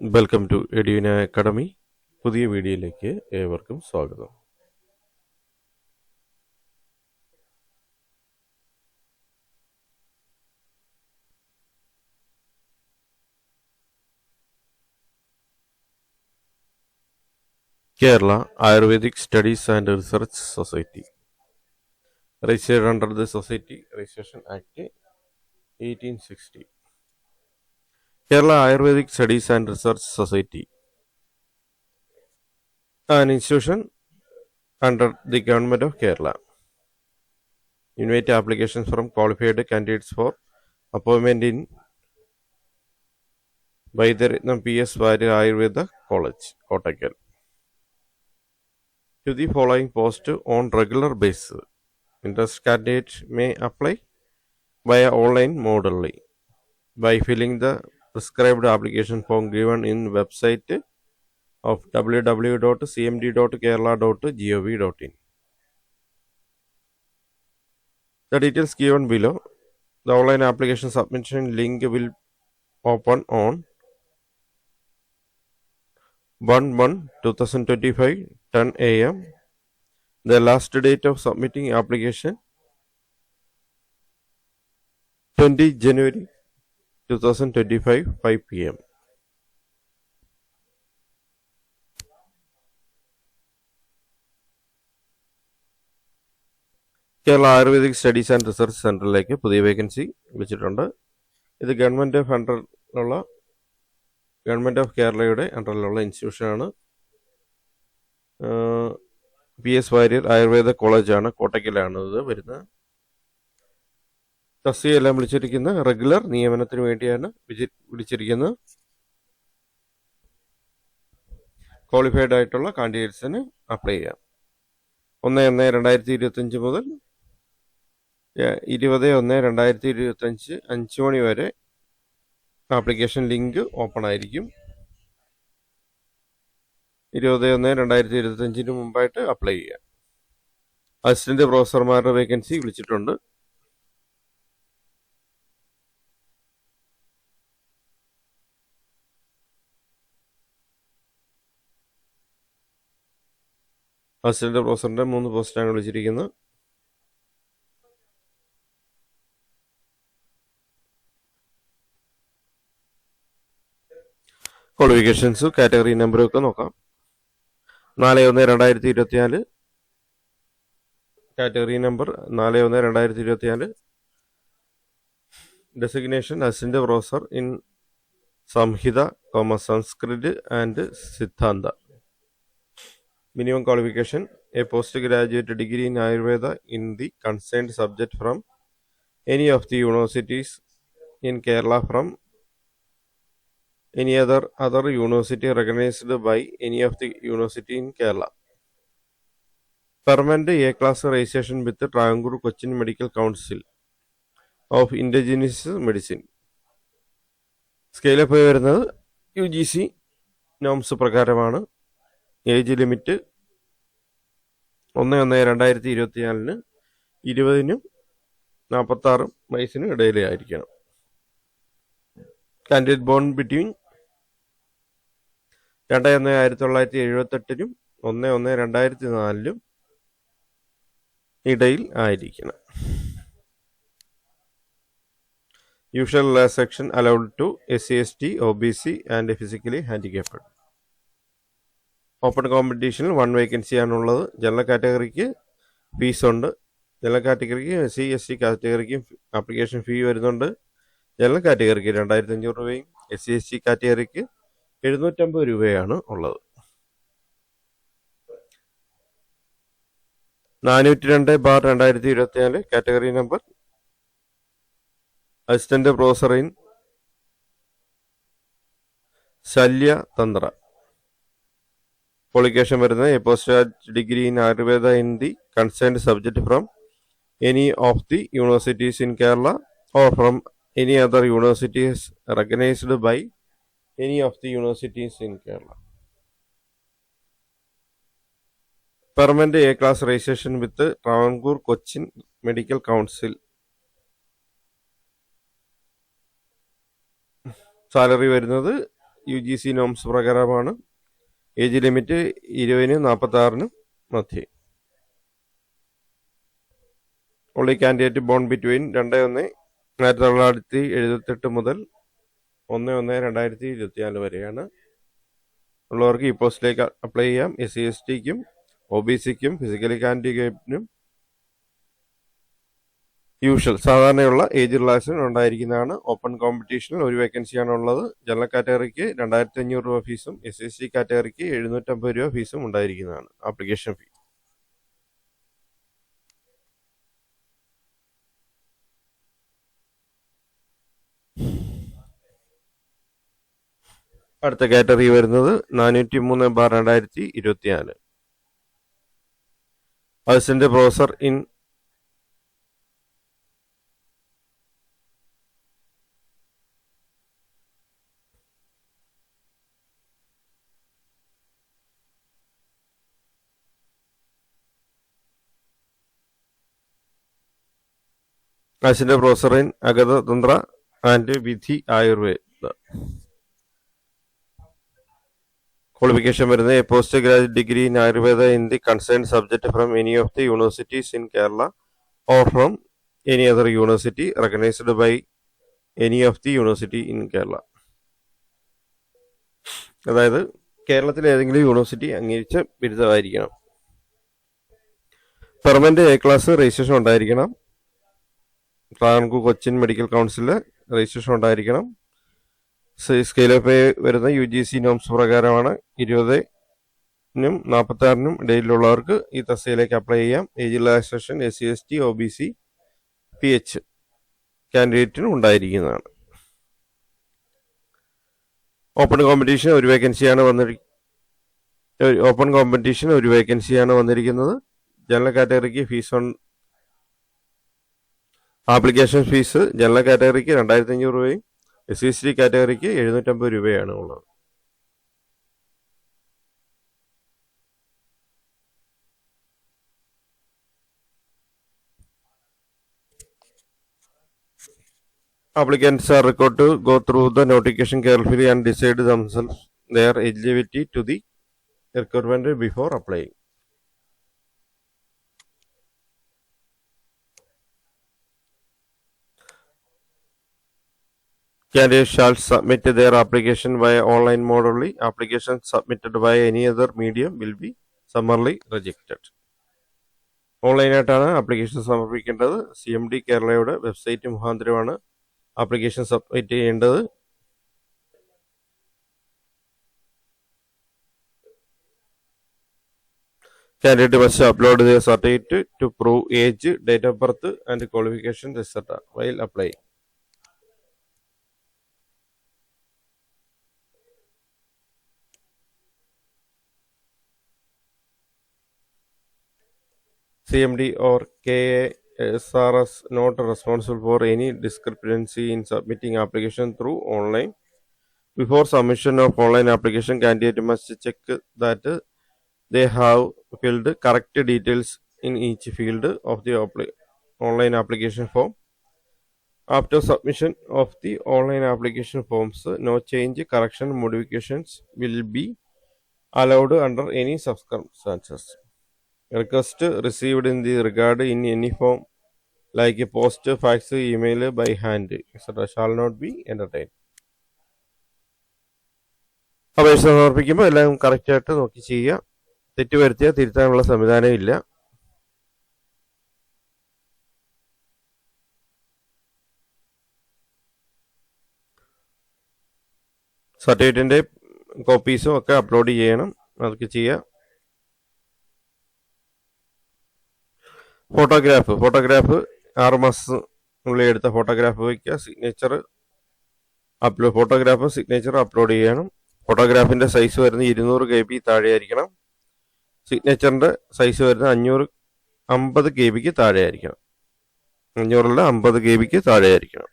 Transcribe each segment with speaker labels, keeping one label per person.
Speaker 1: Welcome to എഡ്യൂന academy. പുതിയ വീഡിയോയിലേക്ക് ഏവർക്കും സ്വാഗതം. Kerala Ayurvedic Studies and Research Society, registered under the Society Registration Act 1860. Kerala Ayurvedic Studies and Research Society, an institution under the Government of Kerala. Invite applications from qualified candidates for appointment in Vaidyaratnam P.S. Varyar Ayurveda College, Kottakkal, to the following post on regular basis. Interested candidates may apply via online modally by filling the prescribed application form given in website of www.cmd.kerala.gov.in. The details given below. The online application submission link will open on 1/1/2025 10 a.m. The last date of submitting application 20 January 2025 5 p.m. Kerala Ayurvedic studies and research സെൻറ്ററിലേക്ക് പുതിയ vacancy വിളിച്ചിട്ടുണ്ട്. ഇത് government of കേരളയുടെ അണ്ടറിലുള്ള ഇൻസ്റ്റിറ്റ്യൂഷനാണ്. PS Warrier Ayurveda കോളേജാണ്, കോട്ടയ്ക്കലാണ് ഇത് വരുന്നത്. തസ്തികയെല്ലാം വിളിച്ചിരിക്കുന്ന regular നിയമനത്തിന് വേണ്ടിയാണ് വിളിച്ചിരിക്കുന്നത്. ക്വാളിഫൈഡ് ആയിട്ടുള്ള കാൻഡിഡേറ്റ്സിന് അപ്ലൈ ചെയ്യാം. 1/1/2025 മുതൽ 20/1/2025 5 മണി വരെ ആപ്ലിക്കേഷൻ ലിങ്ക് ഓപ്പൺ ആയിരിക്കും. 20/1/2025 മുമ്പായിട്ട് അപ്ലൈ ചെയ്യാം. അസിസ്റ്റന്റ് പ്രൊഫസർമാരുടെ വേക്കൻസി വിളിച്ചിട്ടുണ്ട്. അസിസ്റ്റന്റ് പ്രൊഫസറിന്റെ 3 പോസ്റ്റാണ് വിളിച്ചിരിക്കുന്നത്. ക്വാളിഫിക്കേഷൻസ് കാറ്റഗറി നമ്പറും ഒക്കെ നോക്കാം. 4/1/2024 category number 4/1/2024. Designation assistant professor in Samhita, Sanskrit and Siddhanta. Minimum qualification, a postgraduate degree in Ayurveda in the concerned subject from any of the universities in Kerala, from any other university recognized by any of the university in Kerala. Permanent A-class registration with the Travancore Cochin Medical Council of Indigenous Medicine. Scale up വരുന്നത് UGC norms പ്രകാരമാണ്. Age limit 1/1/2024 20-നും 46 വയസ്സിനും ഇടയിലേ ആയിരിക്കണം. Candidate bone between 2/1/1978 1/1/2004 ഇടയിൽ ആയിരിക്കണം. Usual section allowed to SC/ST, OBC and physically handicapped. Open കോമ്പറ്റീഷനിൽ 1 vacancy ആണുള്ളത്. General കാറ്റഗറിക്ക് fees ഉണ്ട്. ജനറൽ കാറ്റഗറിക്ക് SC/ST കാറ്റഗറിക്കും ആപ്ലിക്കേഷൻ ഫീ വരുന്നുണ്ട്. ജനറൽ കാറ്റഗറിക്ക് 2500 രൂപയും SC/ST കാറ്റഗറിക്ക് 750 രൂപയാണ് ഉള്ളത്. 402/2024 category number assistant professor in Shalyatantra. Qualification വരുന്നത് a post degree in Ayurveda in the concerned subject from any of the universities in Kerala or from any other universities recognised by any of the universities in Kerala. Permanent A-class registration with Travancore Cochin medical council. Salary വരുന്നത് UGC norms പ്രകാരമാണ്. Age limit 20-നും 46-നും മധ്യേ. Only candidate bone between 2/1/1978 മുതൽ 1/1/2024 വരെയാണ് ഉള്ളവർക്ക് ഈ പോസ്റ്റിലേക്ക് അപ്ലൈ ചെയ്യാം. SC/STക്കും OBCക്കും ഫിസിക്കലി ഹാൻഡിക്യാപ്ഡിനും യൂഷ്വൽ സാധാരണയുള്ള ഏജ് റിലാക്സേഷൻ ഉണ്ടായിരിക്കുന്നതാണ്. ഓപ്പൺ കോമ്പറ്റീഷനിൽ ഒരു വേക്കൻസിയാണ് ഉള്ളത്. ജനറൽ കാറ്റഗറിക്ക് 2500 രൂപ ഫീസും SC/ST കാറ്റഗറിക്ക് 750 രൂപ ഫീസും ഉണ്ടായിരിക്കുന്നതാണ് ആപ്ലിക്കേഷൻ ഫീ. അടുത്ത കാറ്റഗറി വരുന്നത് 403/2024. Assistant professor in assistant professor in Agadatantra and Vidhi Ayurveda. Qualification വരുന്നത് a post graduate degree in Ayurveda in the concern subject from any of the universities in Kerala or from any other university recognised by any of the university in Kerala. അതായത് കേരളത്തിലെ ഏതെങ്കിലും university അംഗീകരിച്ച ബിരുദമായിരിക്കണം. Permanent A class registration ഉണ്ടായിരിക്കണം. Travancore Cochin medical കൗൺസിലിൽ registration ഉണ്ടായിരിക്കണം. Scale of pay വരുന്ന UGC norms പ്രകാരമാണ്. 20-നും 46-നും ഇടയിലുള്ളവർക്ക് ഈ തസ്തികയിലേക്ക് അപ്ലൈ ചെയ്യാം. Age relaxation SC/ST OBC PH കാൻഡിഡേറ്റിനും ഉണ്ടായിരിക്കുന്നതാണ്. ഓപ്പൺ കോമ്പറ്റീഷൻ ഒരു വേക്കൻസിയാണ് വന്നിരിക്കുന്നത്. ജനറൽ കാറ്റഗറിക്ക് ആപ്ലിക്കേഷൻ ഫീസ് ജനറൽ കാറ്റഗറിക്ക് 2500 രൂപയും SC/ST കാറ്റഗറിക്ക് 750 രൂപയാണ് ഉള്ളത്. Applicants are required to go through the notification carefully and decide themselves their eligibility to the requirement before applying. Candidates shall submit their application via online mode only. Applications submitted via any other medium will be summarily rejected. ഓൺലൈനായിട്ടാണ് application സമർപ്പിക്കേണ്ടത്. CMD കേരളയുടെ website മുഖാന്തരമാണ് application submit ചെയ്യേണ്ടത്. Candidate must upload their certificate to prove age, date of birth and qualifications etc. while applying. CMD or KSRS not responsible for any discrepancy in submitting application through online. Before submission of online application, candidate must check that they have filled correct details in each field of the online application form. After submission of the online application forms, no change, correction, modifications will be allowed under any circumstances. Request received in the regard in any form like a post, fax, email, by hand etc. shall not be entertained. അപേക്ഷ സമർപ്പിക്കുമ്പോൾ എല്ലാം കറക്റ്റായിട്ട് നോക്കി ചെയ്യുക. തെറ്റ് വരുത്തിയാൽ തിരുത്താനുള്ള സംവിധാനം ഇല്ല. സർട്ടിഫിക്കറ്റിൻ്റെ കോപ്പീസും ഒക്കെ അപ്ലോഡ് ചെയ്യണം. അതൊക്കെ ചെയ്യുക. ഫോട്ടോഗ്രാഫ് 6 മാസത്തിനുള്ളിൽ എടുത്ത ഫോട്ടോഗ്രാഫ് വയ്ക്കുക. സിഗ്നേച്ചർ അപ്ലോഡ് ചെയ്യണം. ഫോട്ടോഗ്രാഫിൻ്റെ സൈസ് വരുന്നത് 200 KB താഴെയായിരിക്കണം. സിഗ്നേച്ചറിൻ്റെ സൈസ് വരുന്നത് 50 KBക്ക് താഴെയായിരിക്കണം. 500 50 KBക്ക് താഴെയായിരിക്കണം.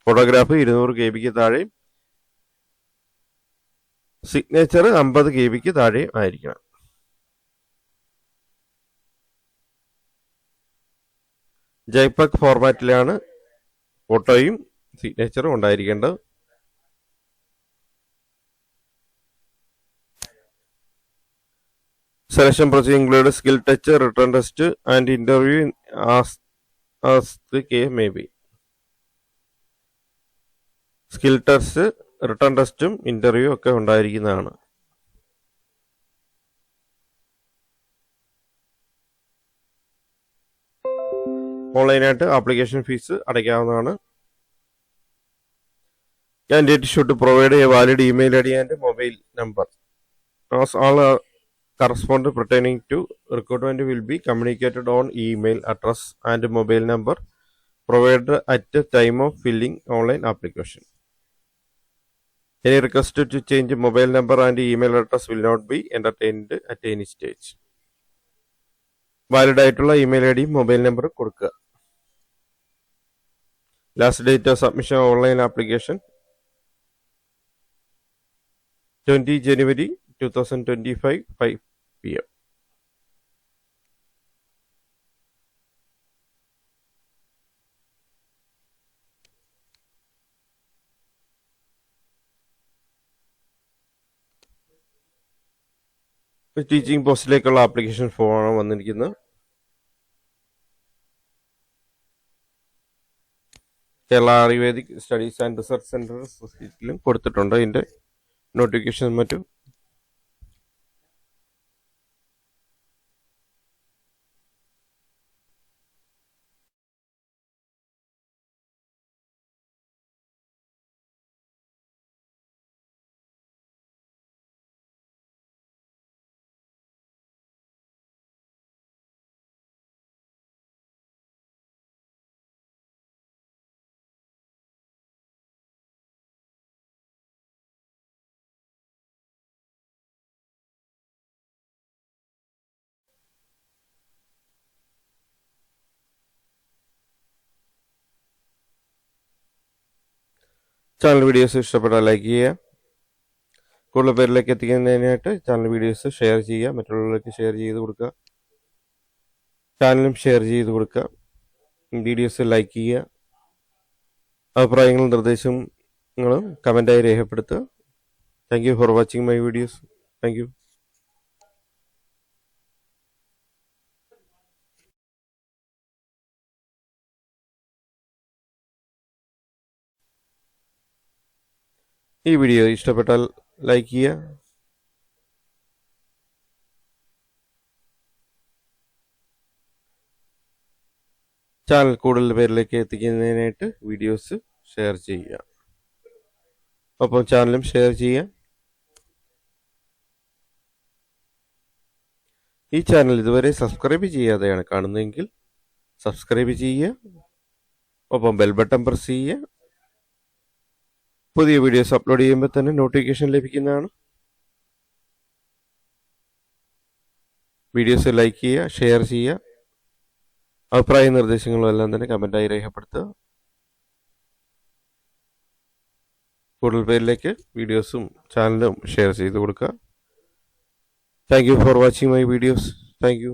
Speaker 1: ഫോട്ടോഗ്രാഫ് 200 KBക്ക് താഴെയും സിഗ്നേച്ചർ 50 KBക്ക് താഴെയും ആയിരിക്കണം. JPEG ഫോർമാറ്റിലാണ് ഫോട്ടോയും സിഗ്നേച്ചറും ഉണ്ടായിരിക്കേണ്ടത്. Selection procedure includes skill test, written test, and interview as the case may be. Skill test, written test, interview ഒക്കെ ഉണ്ടായിരിക്കുന്നതാണ്. ഓൺലൈനായിട്ട് ആപ്ലിക്കേഷൻ ഫീസ് അടയ്ക്കാവുന്നതാണ്. Candidate should provide a valid email ID and mobile number. As all correspondence pertaining to recruitment will be communicated on email address and mobile number provided at the time of filling online application. Any request to change mobile number and email address will not be entertained at any stage. Valid ആയിട്ടുള്ള email I ഡിയും mobile നമ്പറും കൊടുക്കുക. Last date of submission online application 20 January 2025 5 PM. Teaching പോസ്റ്റിലേക്കുള്ള application ഫോമാണ് വന്നിരിക്കുന്നത്. Kerala Ayurvedic studies and research centre സൊസൈറ്റിയിലും കൊടുത്തിട്ടുണ്ട് ഇതിൻ്റെ നോട്ടിഫിക്കേഷൻ മറ്റും. ചാനൽ വീഡിയോസ് ഇഷ്ടപ്പെട്ടാൽ ലൈക്ക് ചെയ്യുക. കൂടുതൽ പേരിലേക്ക് എത്തിക്കുന്നതിനായിട്ട് ചാനൽ വീഡിയോസ് ഷെയർ ചെയ്യുക, മറ്റുള്ളവർക്ക് ഷെയർ ചെയ്ത് കൊടുക്കുക. ചാനലും ഷെയർ ചെയ്ത് കൊടുക്കുക. വീഡിയോസ് ലൈക്ക് ചെയ്യുക. അഭിപ്രായങ്ങളും നിർദ്ദേശങ്ങളും കമൻ്റായി രേഖപ്പെടുത്തുക. Thank you for watching my videos. Thank you. ഈ വീഡിയോ ഇഷ്ടപ്പെട്ടാൽ ലൈക്ക് ചെയ്യുക. ചാനൽ കൂടുതൽ പേരിലേക്ക് എത്തിക്കുന്നതിനായിട്ട് വീഡിയോസ് ഷെയർ ചെയ്യുക. ഒപ്പം ചാനലും ഷെയർ ചെയ്യുക. ഈ ചാനൽ ഇതുവരെ സബ്സ്ക്രൈബ് ചെയ്യാതെയാണ് കാണുന്നതെങ്കിൽ സബ്സ്ക്രൈബ് ചെയ്യുക. ഒപ്പം ബെൽ ബട്ടൺ പ്രസ് ചെയ്യുക. പുതിയ വീഡിയോസ് അപ്ലോഡ് ചെയ്യുമ്പോൾ തന്നെ നോട്ടിഫിക്കേഷൻ ലഭിക്കുന്നതാണ്. വീഡിയോസ് ലൈക്ക് ചെയ്യുക, ഷെയർ ചെയ്യുക. അഭിപ്രായ നിർദ്ദേശങ്ങളും എല്ലാം തന്നെ കമൻ്റായി രേഖപ്പെടുത്തുക. കൂടുതൽ പേരിലേക്ക് വീഡിയോസും ചാനലും ഷെയർ ചെയ്ത് കൊടുക്കുക. Thank you for watching my videos. Thank you.